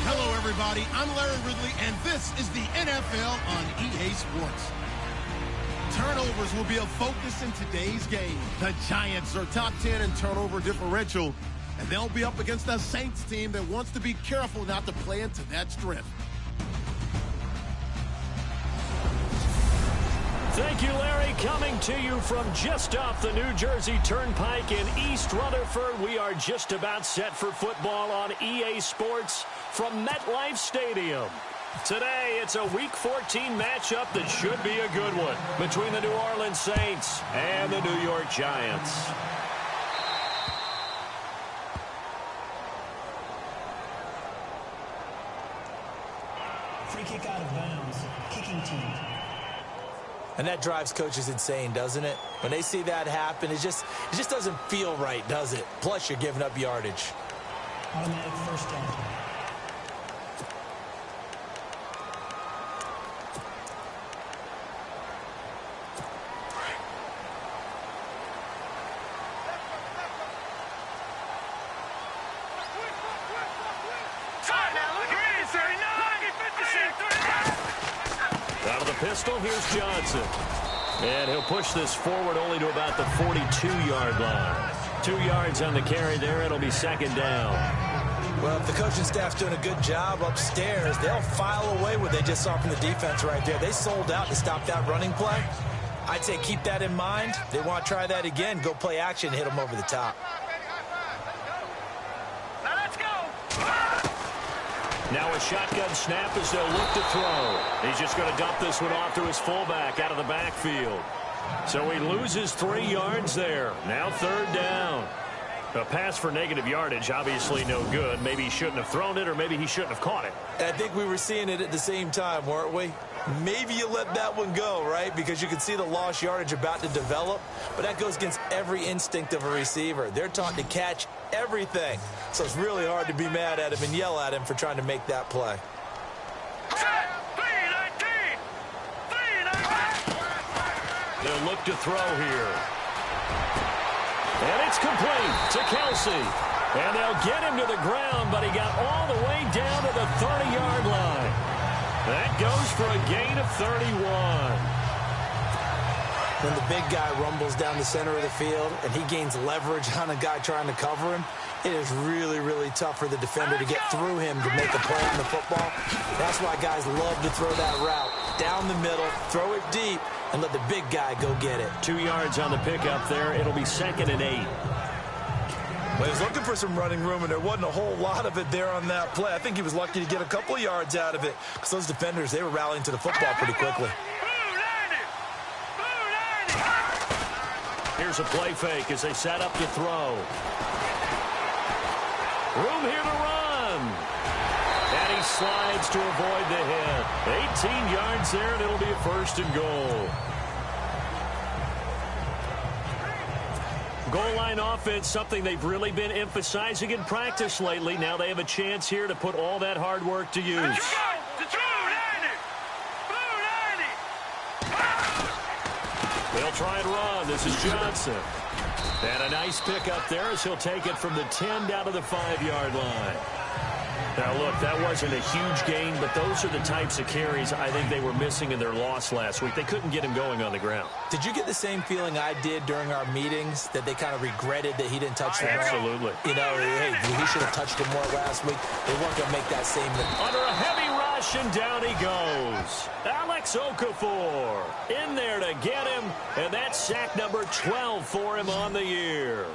Hello, everybody. I'm Larry Ridley, and this is the NFL on EA Sports. Turnovers will be a focus in today's game. The Giants are top 10 in turnover differential, and they'll be up against a Saints team that wants to be careful not to play into that strength. Thank you, Larry. Coming to you from just off the New Jersey Turnpike in East Rutherford, we are just about set for football on EA Sports from MetLife Stadium. Today, it's a Week 14 matchup that should be a good one between the New Orleans Saints and the New York Giants. Free kick out of bounds. Kicking team. And that drives coaches insane, doesn't it? When they see that happen, it just doesn't feel right, does it? Plus, you're giving up yardage. Automatic first down. Out of the pistol, here's Johnson. And he'll push this forward only to about the 42-yard line. 2 yards on the carry there. It'll be second down. Well, if the coaching staff's doing a good job upstairs, they'll file away what they just saw from the defense right there. They sold out to stop that running play. I'd say keep that in mind. They want to try that again. Go play action, hit them over the top. Now a shotgun snap as they'll look to throw. He's just going to dump this one off to his fullback out of the backfield. So he loses 3 yards there. Now third down. A pass for negative yardage, obviously no good. Maybe he shouldn't have thrown it, or maybe he shouldn't have caught it. I think we were seeing it at the same time, weren't we? Maybe you let that one go, right? Because you can see the lost yardage about to develop. But that goes against every instinct of a receiver. They're taught to catch everything. So it's really hard to be mad at him and yell at him for trying to make that play. They'll look to throw here. And it's complete to Kelsey. And they'll get him to the ground, but he got all the way down to the 30-yard line. That goes for a gain of 31. When the big guy rumbles down the center of the field and he gains leverage on a guy trying to cover him, it is really, really tough for the defender to get through him to make a play on the football. That's why guys love to throw that route. Down the middle, throw it deep, and let the big guy go get it. 2 yards on the pickup there. It'll be 2nd and 8. Well, he was looking for some running room, and there wasn't a whole lot of it there on that play. I think he was lucky to get a couple of yards out of it because those defenders, they were rallying to the football pretty quickly. Here's a play fake as they set up to throw. Room here to run. And he slides to avoid the hit. 18 yards there, and it'll be a 1st and goal. Goal line offense, something they've really been emphasizing in practice lately. Now they have a chance here to put all that hard work to use. They'll try and run. This is Johnson. And a nice pickup there as he'll take it from the 10 down to the 5-yard line. Now, look, that wasn't a huge gain, but those are the types of carries I think they were missing in their loss last week. They couldn't get him going on the ground. Did you get the same feeling I did during our meetings, that they kind of regretted that he didn't touch the ball? Absolutely. You know, hey, he should have touched him more last week. They weren't going to make that same mistake. Under a heavy rush, and down he goes. Alex Okafor in there to get him, and that's sack number 12 for him on the year.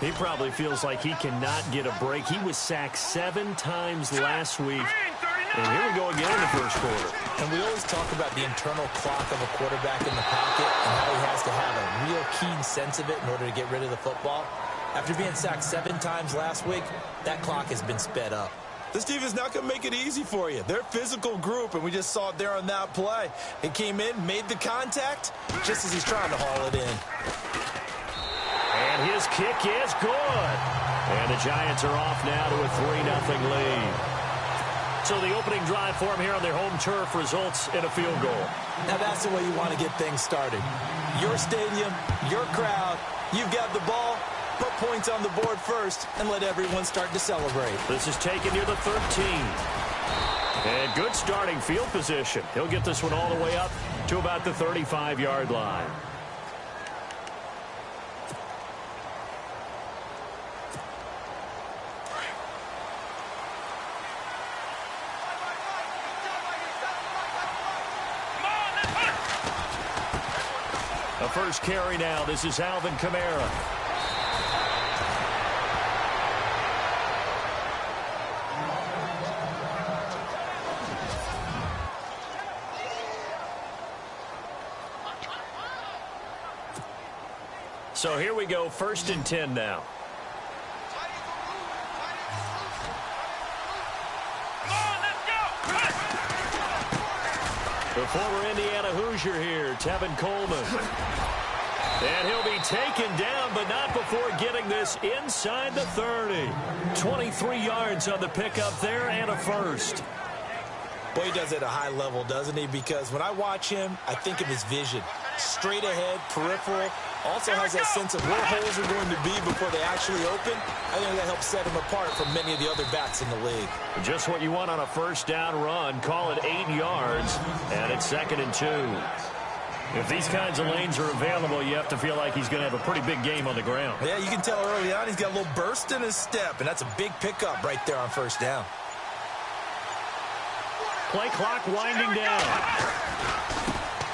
He probably feels like he cannot get a break. He was sacked 7 times last week. And here we go again in the first quarter. And we always talk about the internal clock of a quarterback in the pocket and how he has to have a real keen sense of it in order to get rid of the football. After being sacked 7 times last week, that clock has been sped up. This team is not going to make it easy for you. They're a physical group, and we just saw it there on that play. It came in, made the contact, just as he's trying to haul it in. And his kick is good. And the Giants are off now to a 3-0 lead. So the opening drive for them here on their home turf results in a field goal. Now that's the way you want to get things started. your stadium, your crowd. You've got the ball. Put points on the board first and let everyone start to celebrate. This is taken near the 13. And good starting field position. He'll get this one all the way up to about the 35-yard line. A first carry now. This is Alvin Kamara. So here we go, 1st and 10 now. The former Indiana Hoosier here, Tevin Coleman. And he'll be taken down, but not before getting this inside the 30. 23 yards on the pickup there and a first. Well, he does it at a high level, doesn't he? Because when I watch him, I think of his vision. Straight ahead, peripheral. Also has that sense of where holes are going to be before they actually open. I think that helps set him apart from many of the other backs in the league. Just what you want on a first down run. Call it 8 yards, and it's 2nd and 2. If these kinds of lanes are available, you have to feel like he's going to have a pretty big game on the ground. Yeah, you can tell early on he's got a little burst in his step, and that's a big pickup right there on first down. Play clock winding down.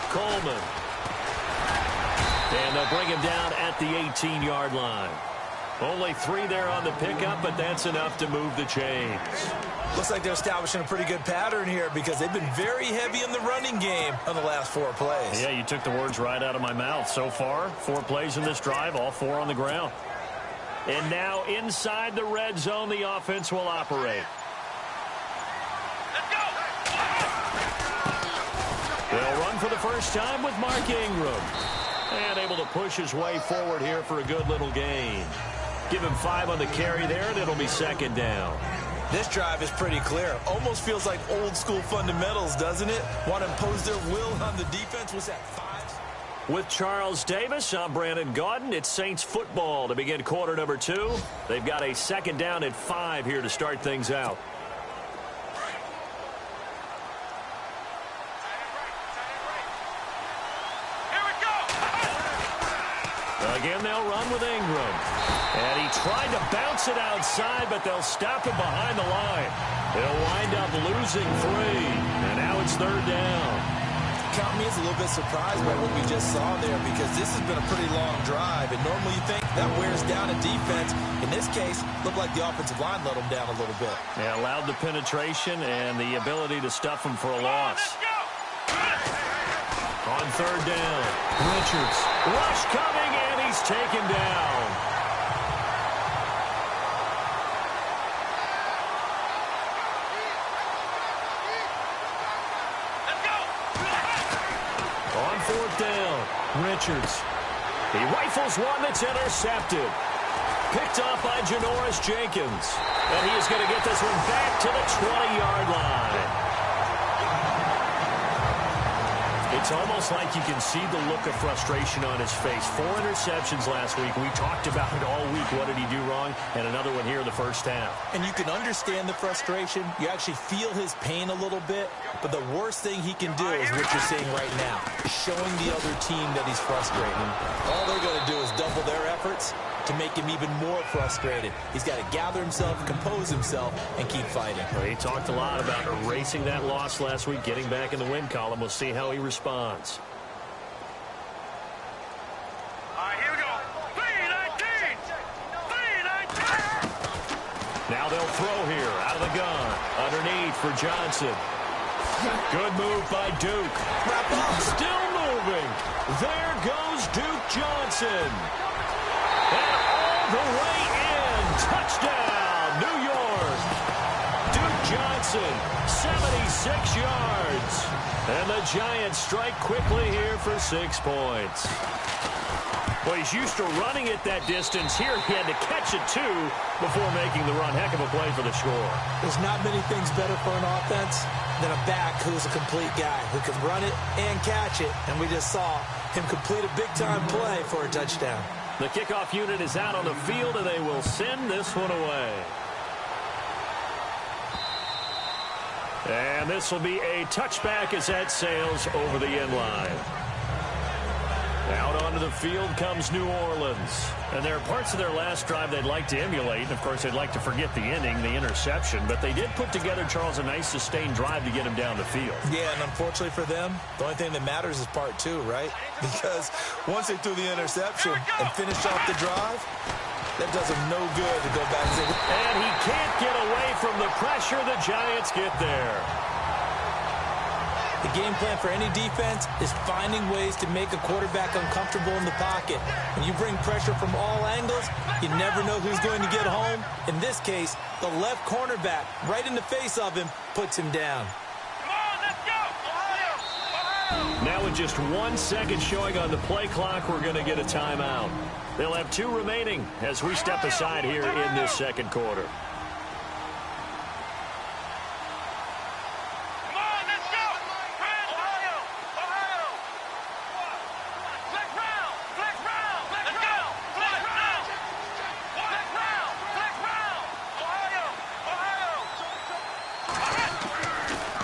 Coleman. And they'll bring him down at the 18-yard line. Only 3 there on the pickup, but that's enough to move the chains. Looks like they're establishing a pretty good pattern here because they've been very heavy in the running game on the last 4 plays. Yeah, you took the words right out of my mouth. So far, 4 plays in this drive, all 4 on the ground. And now inside the red zone, the offense will operate. They'll run for the first time with Mark Ingram. And able to push his way forward here for a good little gain. Give him 5 on the carry there, and it'll be 2nd down. This drive is pretty clear. Almost feels like old school fundamentals, doesn't it? Want to impose their will on the defense. Was that 5? With Charles Davis, I'm Brandon Gaudin. It's Saints football to begin quarter number 2. They've got a 2nd down at 5 here to start things out. Again, they'll run with Ingram. And he tried to bounce it outside, but they'll stop him behind the line. They'll wind up losing 3. And now it's 3rd down. Count me as a little bit surprised by what we just saw there because this has been a pretty long drive. And normally you think that wears down a defense. In this case, looked like the offensive line let them down a little bit. Yeah, allowed the penetration and the ability to stuff them for a loss. On 3rd down, Richards. Rush coming, and he's taken down. On 4th down, Richards. He rifles one that's intercepted. Picked off by Janoris Jenkins. And he is going to get this one back to the 20-yard line. It's almost like you can see the look of frustration on his face. 4 interceptions last week. We talked about it all week. What did he do wrong? And another one here in the first half. And you can understand the frustration. You actually feel his pain a little bit. But the worst thing he can do is what you're seeing right now. Showing the other team that he's frustrated. All they're going to do is double their efforts to make him even more frustrated. He's got to gather himself, compose himself, and keep fighting. Well, he talked a lot about erasing that loss last week, getting back in the win column. We'll see how he responds. All right, here we go. 3-19! 3-19! Now they'll throw here, out of the gun. Underneath for Johnson. Good move by Duke. Still moving. There goes Duke Johnson. And all the way in. Touchdown, New York. Duke Johnson, 76 yards. And the Giants strike quickly here for 6 points. Well, he's used to running it that distance. Here he had to catch it, too, before making the run. Heck of a play for the score. There's not many things better for an offense than a back who's a complete guy who can run it and catch it. And we just saw him complete a big-time play for a touchdown. The kickoff unit is out on the field, and they will send this one away. And this will be a touchback as that sails over the end line. Out onto the field comes New Orleans. And there are parts of their last drive they'd like to emulate. And, of course, they'd like to forget the inning, the interception. But they did put together, Charles, a nice sustained drive to get him down the field. Yeah, and unfortunately for them, the only thing that matters is part two, right? Because once they threw the interception and finished off the drive, that does them no good to go back and say, and he can't get away from the pressure. The Giants get there. The game plan for any defense is finding ways to make a quarterback uncomfortable in the pocket. When you bring pressure from all angles, you never know who's going to get home. In this case, the left cornerback, right in the face of him, puts him down. Come on, let's go! Ohio! Now with just 1 second showing on the play clock, we're going to get a timeout. They'll have 2 remaining as we step aside here in this second quarter.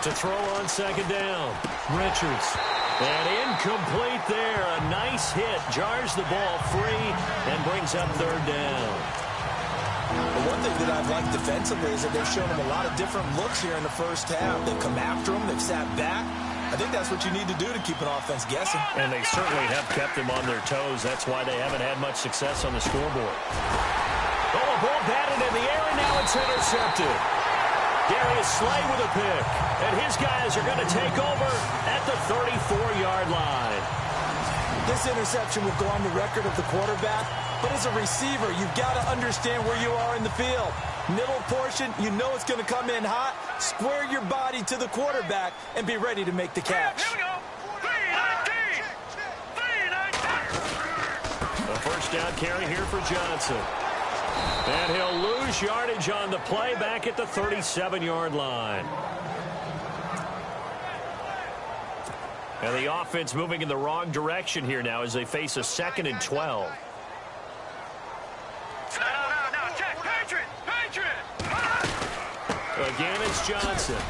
To throw on second down. Richards. And incomplete there. A nice hit. Jars the ball free and brings up third down. The one thing that I've liked defensively is that they've shown him a lot of different looks here in the first half. They've come after him. They've sat back. I think that's what you need to do to keep an offense guessing. And they certainly have kept them on their toes. That's why they haven't had much success on the scoreboard. Oh, a ball batted in the air, and now it's intercepted. Darius Slay with a pick. And his guys are going to take over at the 34-yard line. This interception will go on the record of the quarterback, but as a receiver, you've got to understand where you are in the field. Middle portion, you know it's going to come in hot. Square your body to the quarterback and be ready to make the catch. Here we go. 3-19. 3-19. A first down carry here for Johnson. And he'll lose yardage on the play back at the 37-yard line. And the offense moving in the wrong direction here now as they face a 2nd and 12. No, check. Patriot. Again, it's Johnson.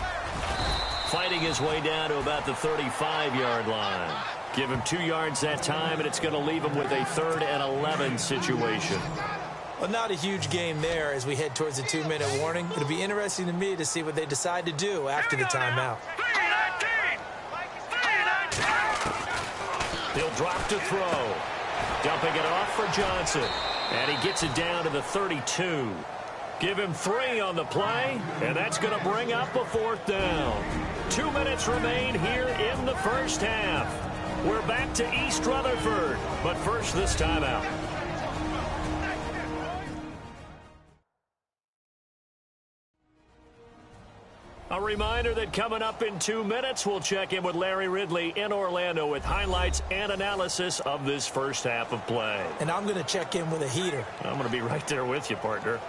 Fighting his way down to about the 35-yard line. Give him 2 yards that time, and it's going to leave him with a 3rd and 11 situation. Well, not a huge game there as we head towards the 2-minute warning. It'll be interesting to me to see what they decide to do after the timeout. 3-19. He'll drop to throw. Dumping it off for Johnson. And he gets it down to the 32. Give him 3 on the play, and that's going to bring up a 4th down. 2 minutes remain here in the first half. We're back to East Rutherford, but first this timeout. A reminder that coming up in 2 minutes, we'll check in with Larry Ridley in Orlando with highlights and analysis of this first half of play. And I'm going to check in with a heater. I'm going to be right there with you, partner.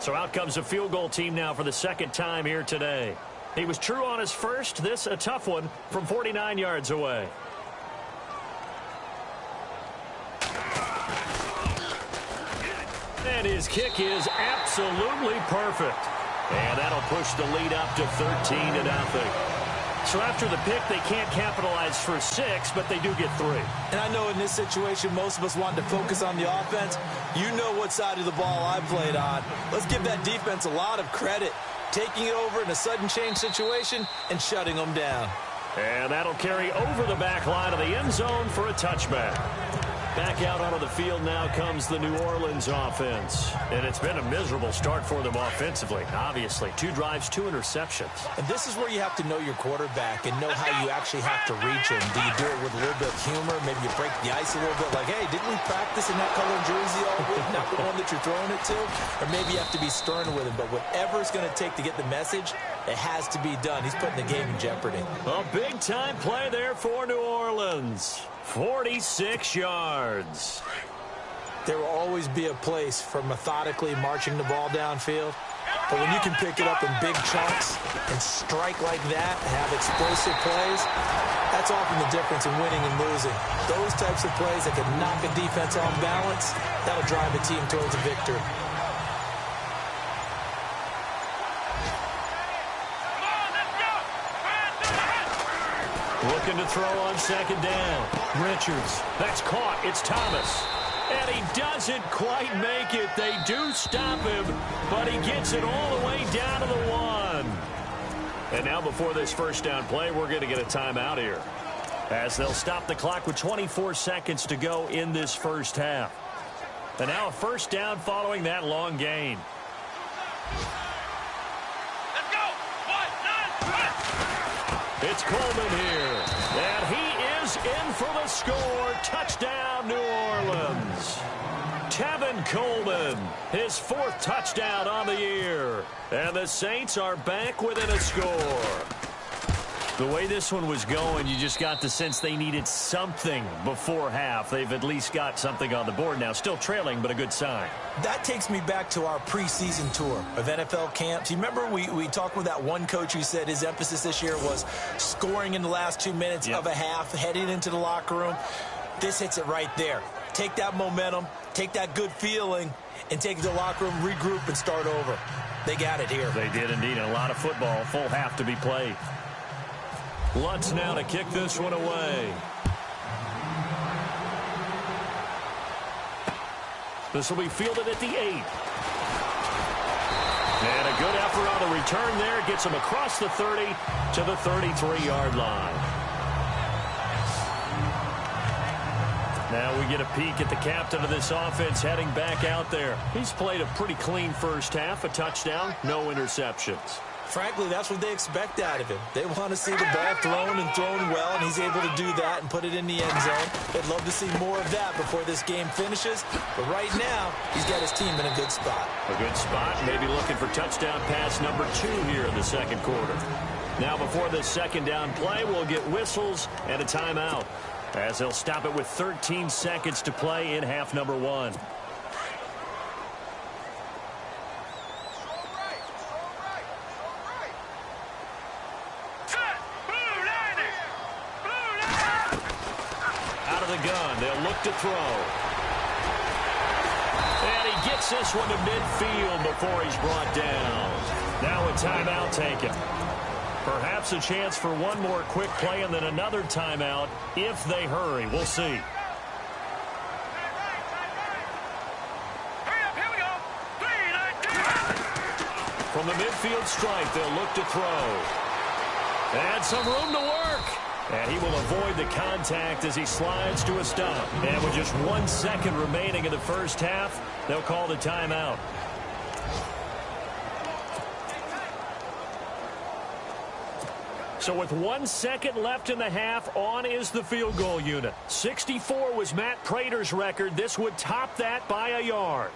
So out comes a field goal team now for the 2nd time here today. He was true on his first. This a tough one from 49 yards away. And his kick is absolutely perfect. And that'll push the lead up to 13-0. So after the pick, they can't capitalize for 6, but they do get 3. And I know in this situation, most of us want to focus on the offense. You know what side of the ball I played on. Let's give that defense a lot of credit. Taking it over in a sudden change situation and shutting them down. And that'll carry over the back line of the end zone for a touchback. Back out onto the field now comes the New Orleans offense. And it's been a miserable start for them offensively, obviously. 2 drives, 2 interceptions. And this is where you have to know your quarterback and know how you actually have to reach him. Do you do it with a little bit of humor? Maybe you break the ice a little bit like, hey, didn't we practice in that color jersey all week? Not the one that you're throwing it to? Or maybe you have to be stern with him. But whatever it's going to take to get the message, it has to be done. He's putting the game in jeopardy. A big-time play there for New Orleans. 46 yards. There will always be a place for methodically marching the ball downfield. But when you can pick it up in big chunks and strike like that, have explosive plays, that's often the difference in winning and losing. Those types of plays that can knock a defense off balance, that'll drive a team towards a victory. Looking to throw on second down. Richards. That's caught. It's Thomas. And he doesn't quite make it. They do stop him, but he gets it all the way down to the 1. And now before this first down play, we're going to get a timeout here, as they'll stop the clock with 24 seconds to go in this first half. And now a first down following that long gain. Let's go. 1, 9, 1. It's Coleman here, and he is in for the score. Touchdown, New Orleans. Tevin Coleman, his 4th touchdown on the year. And the Saints are back within a score. The way this one was going, you just got the sense they needed something before half. They've at least got something on the board now. Still trailing, but a good sign. That takes me back to our preseason tour of NFL camps. You remember we talked with that one coach who said his emphasis this year was scoring in the last 2 minutes of a half, heading into the locker room. This hits it right there. Take that momentum, take that good feeling, and take it to the locker room, regroup, and start over. They got it here. They did indeed. A lot of football, full half to be played. Lutz now to kick this one away. This will be fielded at the 8. And a good effort on the return there. Gets him across the 30 to the 33-yard line. Now we get a peek at the captain of this offense heading back out there. He's played a pretty clean first half, a touchdown, no interceptions. Frankly, that's what they expect out of him. They want to see the ball thrown and thrown well, and he's able to do that and put it in the end zone. They'd love to see more of that before this game finishes. But right now, he's got his team in a good spot. A good spot, maybe looking for touchdown pass number 2 here in the second quarter. Now before this second down play, we'll get whistles and a timeout, as they'll stop it with 13 seconds to play in half number 1. Out of the gun, they'll look to throw. And he gets this one to midfield before he's brought down. Now a timeout taken. Perhaps a chance for one more quick play and then another timeout if they hurry. We'll see. Hurry up, here we go. 3, 9, 2. From the midfield stripe, they'll look to throw. And some room to work. And he will avoid the contact as he slides to a stop. And with just 1 second remaining in the first half, they'll call the timeout. So with 1 second left in the half, on is the field goal unit. 64 was Matt Prater's record. This would top that by a yard.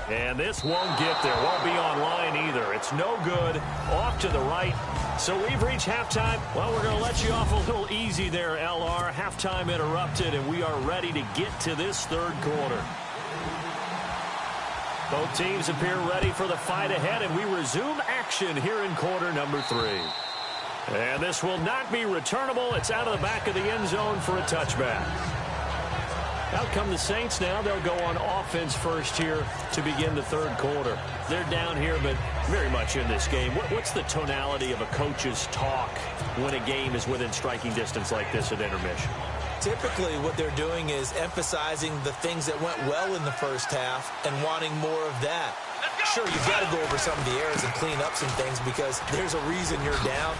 And this won't get there. Won't be on line either. It's no good. Off to the right. So we've reached halftime. Well, we're going to let you off a little easy there, LR. Halftime interrupted, and we are ready to get to this third quarter. Both teams appear ready for the fight ahead, and we resume action here in quarter number 3. And this will not be returnable. It's out of the back of the end zone for a touchback. Out come the Saints now. They'll go on offense first here to begin the third quarter. They're down here, but very much in this game. What's the tonality of a coach's talk when a game is within striking distance like this at intermission? Typically, what they're doing is emphasizing the things that went well in the first half and wanting more of that. Sure, you've got to go over some of the errors and clean up some things because there's a reason you're down.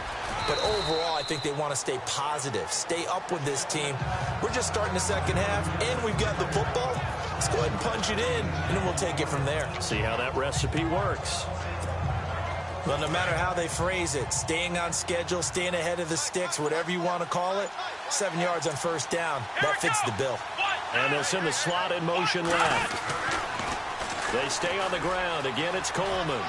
But overall, I think they want to stay positive, stay up with this team. We're just starting the second half, and we've got the football. Let's go ahead and punch it in, and then we'll take it from there. See how that recipe works. Well, no matter how they phrase it, staying on schedule, staying ahead of the sticks, whatever you want to call it, 7 yards on first down, that fits the bill. And they'll send the slot in motion left. They stay on the ground. Again, it's Coleman.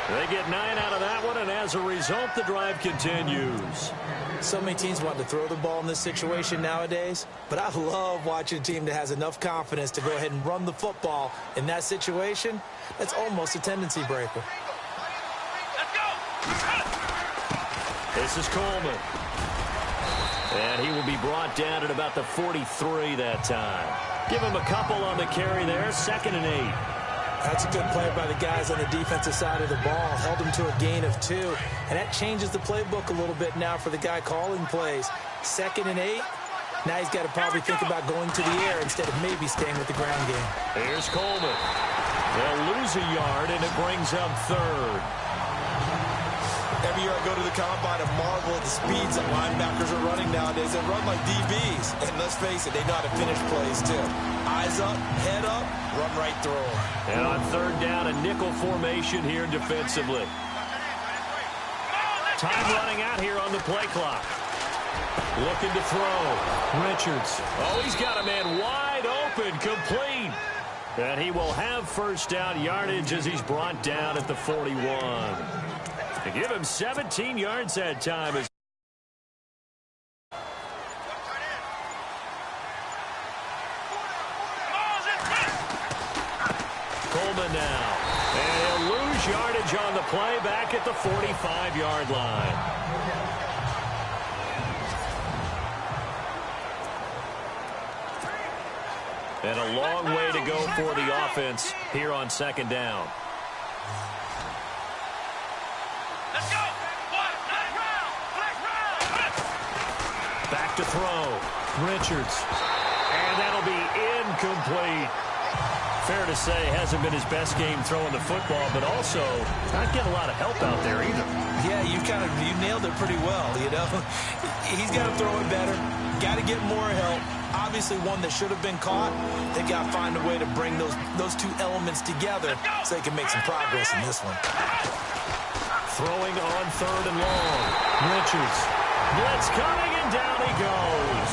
They get 9 out of that one, and as a result, the drive continues. So many teams want to throw the ball in this situation nowadays, but I love watching a team that has enough confidence to go ahead and run the football in that situation. That's almost a tendency breaker. This is Coleman. And he will be brought down at about the 43 that time. Give him a couple on the carry there, 2nd and 8. That's a good play by the guys on the defensive side of the ball. Held him to a gain of 2. And that changes the playbook a little bit now for the guy calling plays. 2nd and 8. Now he's got to probably think about going to the air instead of maybe staying with the ground game. Here's Coleman. They'll lose a yard, and it brings up 3rd. Every year I go to the combine and marvel at the speeds that linebackers are running nowadays. They run like DBs. And let's face it, they know how to finish plays too. Eyes up, head up, run right through them. And on 3rd down, a nickel formation here defensively. Time running out here on the play clock. Looking to throw. Richards. Oh, he's got a man wide open, complete. And he will have 1st down yardage as he's brought down at the 41. To give him 17 yards that time. Coleman now. And he'll lose yardage on the play back at the 45-yard line. And a long way to go for the offense here on 2nd down. Back to throw. Richards. And that'll be incomplete. Fair to say, hasn't been his best game throwing the football, but also not getting a lot of help out there either. Yeah, you nailed it pretty well, you know. He's got to throw it better. Got to get more help. Obviously one that should have been caught. They've got to find a way to bring those two elements together so they can make some progress in this one. Throwing on 3rd and long. Richards. Blitz coming, and down he goes.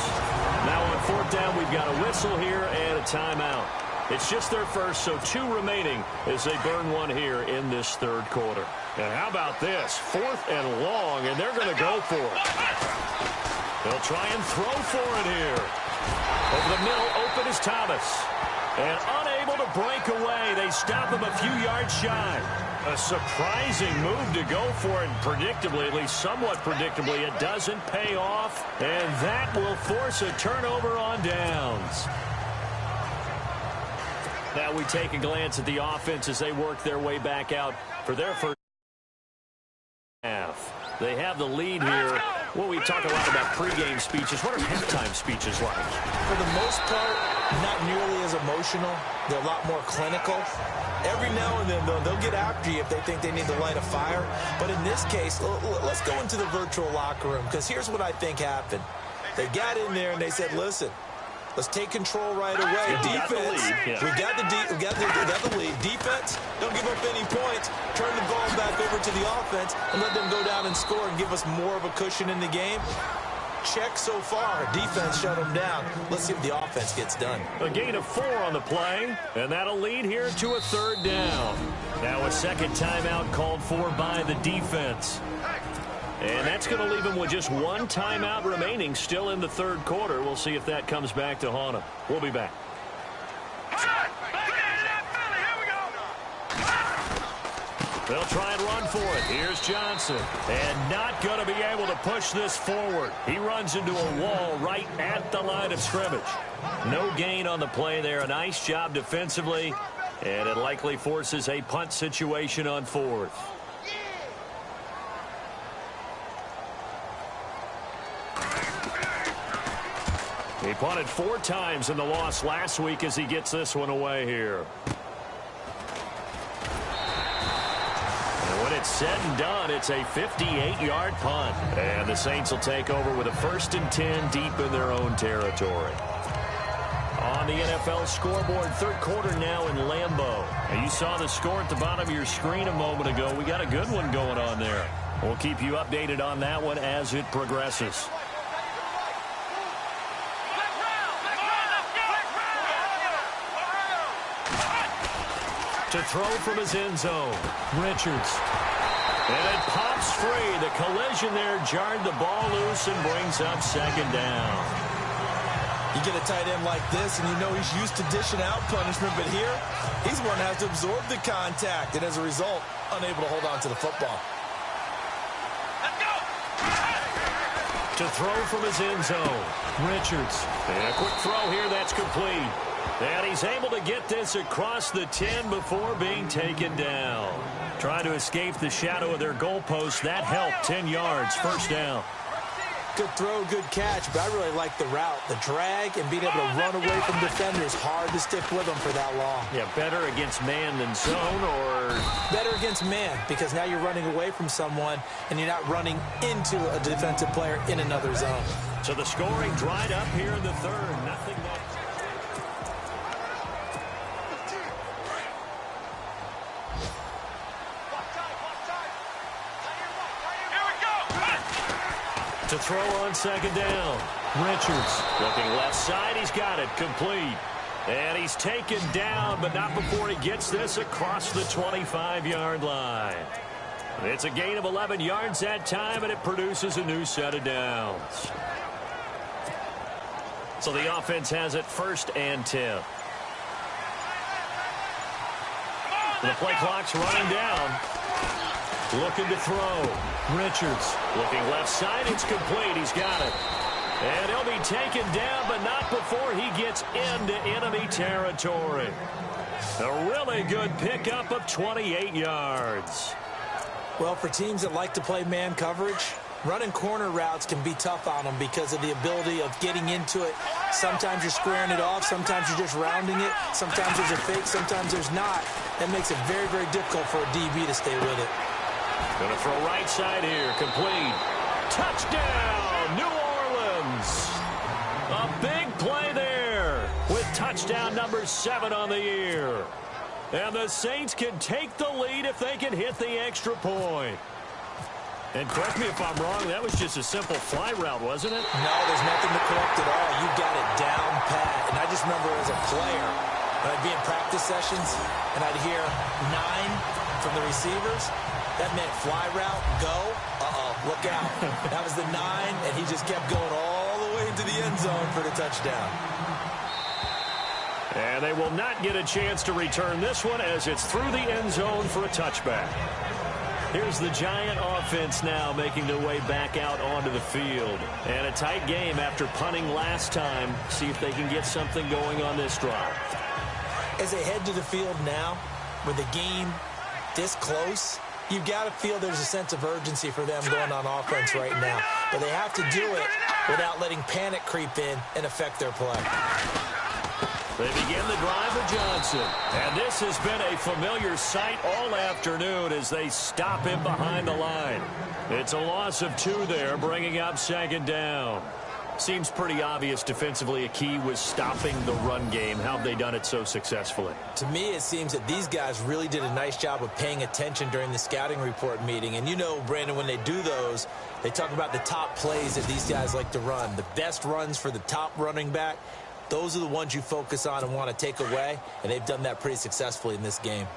Now on 4th down, we've got a whistle here and a timeout. It's just their first, so 2 remaining as they burn one here in this 3rd quarter. And how about this? 4th and long, and they're going to go for it. They'll try and throw for it here. Over the middle, open is Thomas. And unable to break away, they stop him a few yards shy. A surprising move to go for it, and predictably, at least somewhat predictably, it doesn't pay off. And that will force a turnover on downs. Now we take a glance at the offense as they work their way back out for their first half. They have the lead here. Well, we talk a lot about pregame speeches. What are halftime speeches like? For the most part, not nearly as emotional. They're a lot more clinical. Every now and then, though, they'll get after you if they think they need to light a fire. But in this case, let's go into the virtual locker room, because here's what I think happened. They got in there and they said, listen, let's take control right away. Defense, we got the lead. Defense, don't give up any points. Turn the ball back over to the offense and let them go down and score and give us more of a cushion in the game. Check so far. Defense shut them down. Let's see if the offense gets done. A gain of 4 on the play, and that'll lead here to a 3rd down. Now a 2nd timeout called for by the defense. And that's going to leave him with just 1 timeout remaining still in the 3rd quarter. We'll see if that comes back to haunt him. We'll be back. They'll try and run for it. Here's Johnson. And not going to be able to push this forward. He runs into a wall right at the line of scrimmage. No gain on the play there. A nice job defensively. And it likely forces a punt situation on 4th. He punted 4 times in the loss last week as he gets this one away here. And when it's said and done, it's a 58-yard punt. And the Saints will take over with a 1st and 10 deep in their own territory. On the NFL scoreboard, 3rd quarter now in Lambeau. And you saw the score at the bottom of your screen a moment ago. We got a good one going on there. We'll keep you updated on that one as it progresses. To throw from his end zone. Richards. And it pops free. The collision there jarred the ball loose and brings up second down. You get a tight end like this, and you know he's used to dishing out punishment, but here, he's the one that has to absorb the contact, and as a result, unable to hold on to the football. Let's go! To throw from his end zone. Richards. And a quick throw here, that's complete. And he's able to get this across the 10 before being taken down. Trying to escape the shadow of their goalpost. That helped. 10 yards, first down. Good throw, good catch, but I really like the route. The drag and being able to run away from defenders. Hard to stick with them for that long. Yeah, better against man than zone, or? Better against man, because now you're running away from someone and you're not running into a defensive player in another zone. So the scoring dried up here in the third. Nothing there. To throw on second down. Richards looking left side. He's got it complete. And he's taken down, but not before he gets this across the 25-yard line. It's a gain of 11 yards that time, and it produces a new set of downs. So the offense has it 1st and 10. The play clock's running down. Looking to throw. Richards looking left side. It's complete. He's got it. And he'll be taken down, but not before he gets into enemy territory. A really good pickup of 28 yards. Well, for teams that like to play man coverage, running corner routes can be tough on them because of the ability of getting into it. Sometimes you're squaring it off. Sometimes you're just rounding it. Sometimes there's a fake. Sometimes there's not. That makes it very, very difficult for a DB to stay with it. Going to throw right side here. Complete. Touchdown, New Orleans. A big play there with touchdown number 7 on the year. And the Saints can take the lead if they can hit the extra point. And correct me if I'm wrong, that was just a simple fly route, wasn't it? No, there's nothing to correct at all. You got it down pat. And I just remember as a player, when I'd be in practice sessions and I'd hear 9 from the receivers, that meant fly route, go, look out. That was the 9, and he just kept going all the way into the end zone for the touchdown. And they will not get a chance to return this one as it's through the end zone for a touchback. Here's the Giant offense now making their way back out onto the field. And a tight game after punting last time. See if they can get something going on this drive. As they head to the field now, with the game this close, you've got to feel there's a sense of urgency for them going on offense right now. But they have to do it without letting panic creep in and affect their play. They begin the drive with Johnson. And this has been a familiar sight all afternoon as they stop him behind the line. It's a loss of 2 there, bringing up second down. Seems pretty obvious defensively a key was stopping the run game. How have they done it so successfully? To me, it seems that these guys really did a nice job of paying attention during the scouting report meeting. And you know, Brandon, when they do those, they talk about the top plays that these guys like to run. The best runs for the top running back, those are the ones you focus on and want to take away. And they've done that pretty successfully in this game.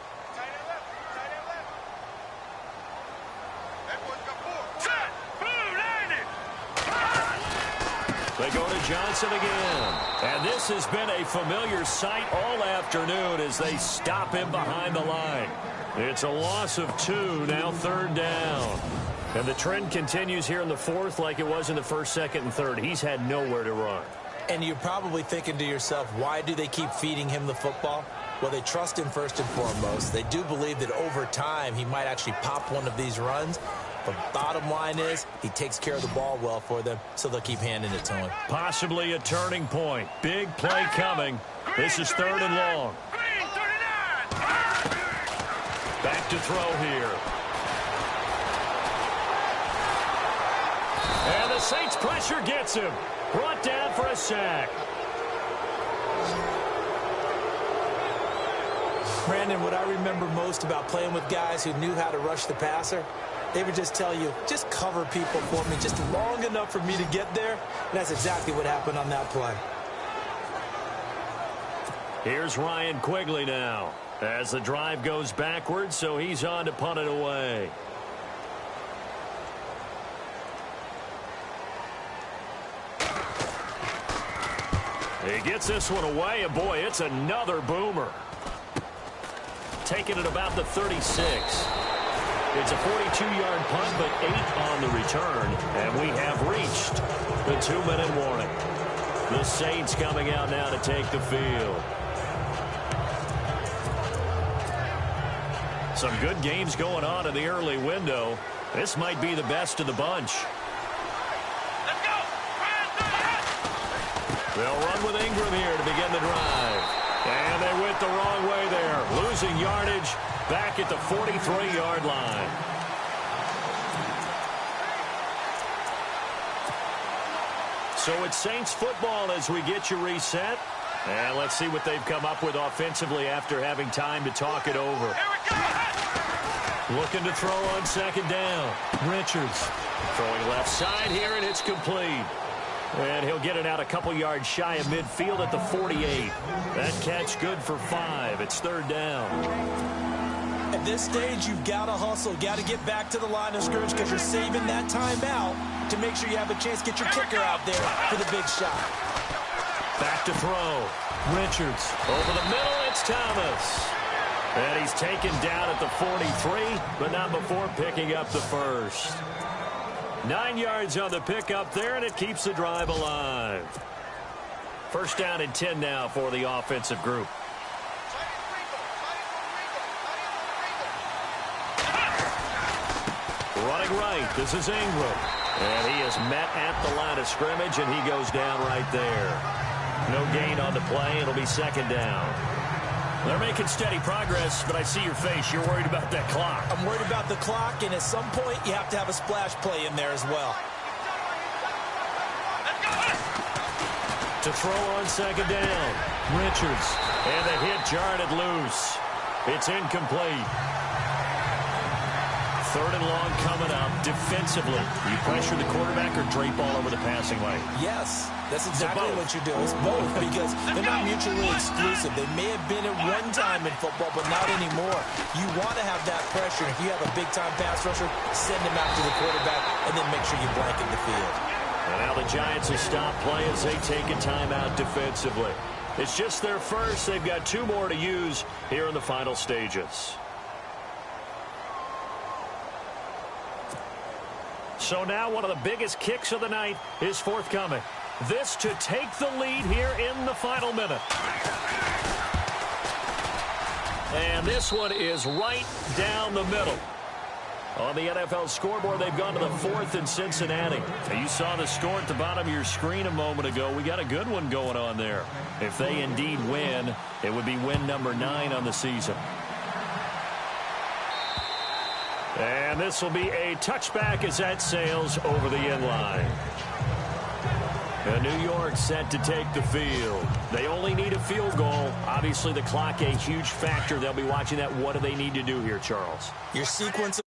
They go to Johnson again. And this has been a familiar sight all afternoon as they stop him behind the line. It's a loss of 2, now 3rd down. And the trend continues here in the 4th like it was in the 1st, 2nd, and 3rd. He's had nowhere to run. And you're probably thinking to yourself, why do they keep feeding him the football? Well, they trust him first and foremost. They do believe that over time he might actually pop one of these runs. But bottom line is, he takes care of the ball well for them, so they'll keep handing it to him. Possibly a turning point. Big play coming. This is 3rd and long. Back to throw here. And the Saints pressure gets him. Brought down for a sack. Brandon, what I remember most about playing with guys who knew how to rush the passer, they would just tell you, just cover people for me just long enough for me to get there. And that's exactly what happened on that play. Here's Ryan Quigley now as the drive goes backwards, so he's on to punt it away. He gets this one away, and boy, it's another boomer. Taking it about the 36. It's a 42-yard punt, but 8 on the return, and we have reached the 2-minute warning. The Saints coming out now to take the field. Some good games going on in the early window. This might be the best of the bunch. Let's go. They'll run with Ingram here to begin the drive. And they went the wrong way there. Losing yardage back at the 43-yard line. So it's Saints football as we get you reset. And let's see what they've come up with offensively after having time to talk it over. Here we go. Looking to throw on second down. Richards throwing left side here, and it's complete. And he'll get it out a couple yards shy of midfield at the 48. That catch good for 5. It's third down. At this stage, you've got to hustle. Got to get back to the line of scrimmage because you're saving that timeout to make sure you have a chance to get your kicker out there for the big shot. Back to throw. Richards over the middle. It's Thomas. And he's taken down at the 43, but not before picking up the first. 9 yards on the pickup there, and it keeps the drive alive. First down and 10 now for the offensive group. Running right, this is Ingram. And he is met at the line of scrimmage, and he goes down right there. No gain on the play. It'll be second down. They're making steady progress, but I see your face. You're worried about that clock. I'm worried about the clock, and at some point, you have to have a splash play in there as well. To throw on second down. Richards. And the hit jarred it loose. It's incomplete. Third and long coming up defensively. You pressure the quarterback or drape all over the passing lane? Yes, that's exactly what you do. It's both because they're not mutually exclusive. They may have been at one time in football, but not anymore. You want to have that pressure. If you have a big-time pass rusher, send him out to the quarterback and then make sure you blanket the field. And now the Giants have stopped play as they take a timeout defensively. It's just their first. They've got 2 more to use here in the final stages. So now one of the biggest kicks of the night is forthcoming. This to take the lead here in the final minute. And this one is right down the middle. On the NFL scoreboard, they've gone to the 4th in Cincinnati. You saw the score at the bottom of your screen a moment ago. We got a good one going on there. If they indeed win, it would be win number 9 on the season. And this will be a touchback as that sails over the end line. And New York set to take the field. They only need a field goal. Obviously, the clock a huge factor. They'll be watching that. What do they need to do here, Charles? Your sequence of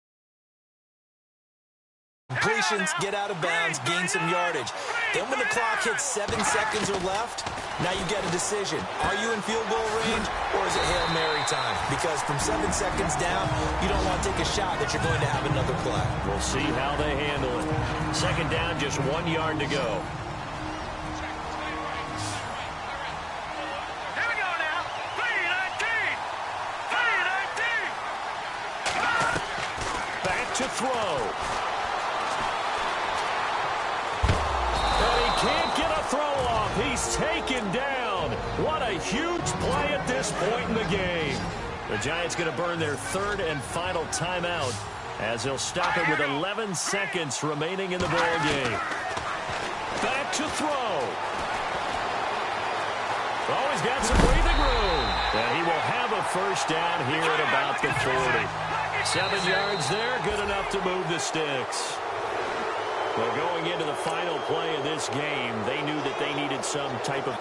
completions, get out of bounds, gain some yardage. Then when the clock hits 7 seconds or left, now you get a decision. Are you in field goal range or is it Hail Mary time? Because from 7 seconds down, you don't want to take a shot that you're going to have another play. We'll see how they handle it. Second down, just 1 yard to go. Here we go now. 3-19. 3-19. Back to throw. Can't get a throw off. He's taken down. What a huge play at this point in the game. The Giants going to burn their 3rd and final timeout as they'll stop it with 11 seconds remaining in the ball game. Back to throw. Oh, he's got some breathing room. And he will have a first down here at about the 40. 7 yards there, good enough to move the sticks. Well, going into the final play of this game, they knew that they needed some type of